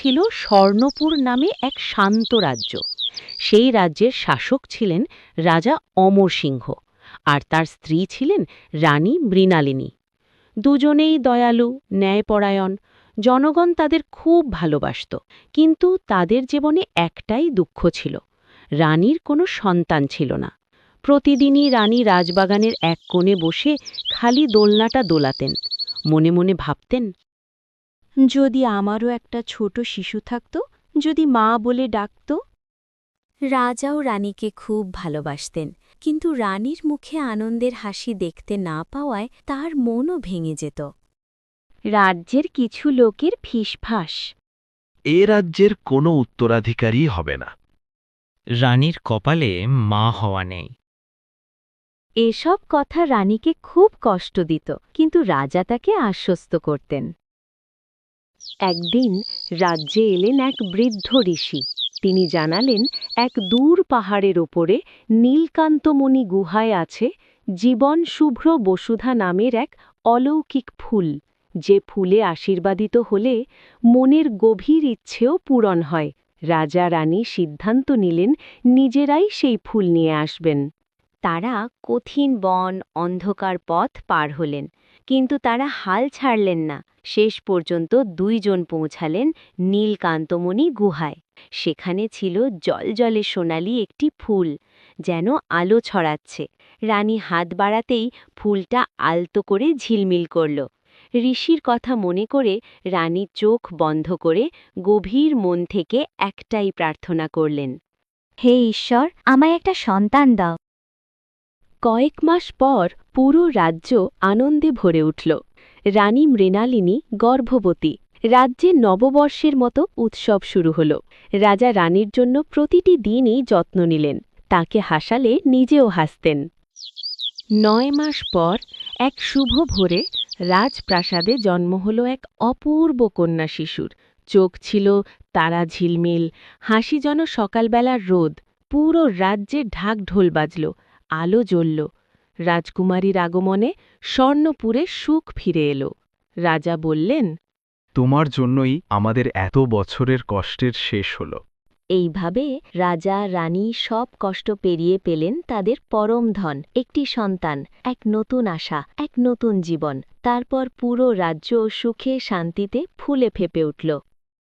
ছিল স্বর্ণপুর নামে এক শান্ত রাজ্য। সেই রাজ্যের শাসক ছিলেন রাজা অমর সিংহ, আর তার স্ত্রী ছিলেন রানী মৃণালিনী। দুজনেই দয়ালু, ন্যায়পরায়ণ। জনগণ তাদের খুব ভালোবাসত। কিন্তু তাদের জীবনে একটাই দুঃখ ছিল, রানীর কোনো সন্তান ছিল না। প্রতিদিনই রানী রাজবাগানের এক কোণে বসে খালি দোলনাটা দোলাতেন। মনে মনে ভাবতেন, যদি আমারও একটা ছোট শিশু থাকত, যদি মা বলে ডাকত। রাজাও রানীকে খুব ভালোবাসতেন, কিন্তু রানীর মুখে আনন্দের হাসি দেখতে না পাওয়ায় তার মনও ভেঙে যেত। রাজ্যের কিছু লোকের ফিসফাস, এ রাজ্যের কোনো উত্তরাধিকারী হবে না। রানীর কপালে মা হওয়া নেই। এসব কথা রানীকে খুব কষ্ট দিত, কিন্তু রাজা তাকে আশ্বস্ত করতেন। একদিন রাজ্যে এলেন এক বৃদ্ধ ঋষি। তিনি জানালেন, এক দূর পাহাড়ের ওপরে নীলকান্তমণি গুহায় আছে জীবন শুভ্র বসুধা নামের এক অলৌকিক ফুল, যে ফুলে আশীর্বাদিত হলে মনের গভীর ইচ্ছেও পূরণ হয়। রাজা রানী সিদ্ধান্ত নিলেন নিজেরাই সেই ফুল নিয়ে আসবেন। তারা কঠিন বন, অন্ধকার পথ পার হলেন, কিন্তু তারা হাল ছাড়লেন না। শেষ পর্যন্ত দুইজন পৌঁছালেন নীলকান্তমণি গুহায়। সেখানে ছিল জলজলে সোনালি একটি ফুল, যেন আলো ছড়াচ্ছে। রানী হাত বাড়াতেই ফুলটা আলতো করে ঝিলমিল করল। ঋষির কথা মনে করে রানী চোখ বন্ধ করে গভীর মন থেকে একটাই প্রার্থনা করলেন, হে ঈশ্বর, আমায় একটা সন্তান দাও। কয়েক মাস পর পুরো রাজ্য আনন্দে ভরে উঠল। রানী মৃণালিনী গর্ভবতী। রাজ্যে নববর্ষের মতো উৎসব শুরু হল। রাজা রানীর জন্য প্রতিটি দিনই যত্ন নিলেন, তাকে হাসালে নিজেও হাসতেন। ৯ মাস পর এক শুভ ভোরে রাজপ্রাসাদে জন্ম হল এক অপূর্ব কন্যা শিশুর। চোখ ছিল তারা ঝিলমিল, হাসি যেন সকালবেলার রোদ। পুরো রাজ্যে ঢাকঢোল বাজল, আলো জ্বলল। রাজকুমারীর আগমনে স্বর্ণপুরে সুখ ফিরে এলো। রাজা বললেন, তোমার জন্যই আমাদের এত বছরের কষ্টের শেষ হলো। এইভাবে রাজা রানী সব কষ্ট পেরিয়ে পেলেন তাদের পরম ধন, একটি সন্তান, এক নতুন আশা, এক নতুন জীবন। তারপর পুরো রাজ্য সুখে শান্তিতে ফুলে ফেঁপে উঠল।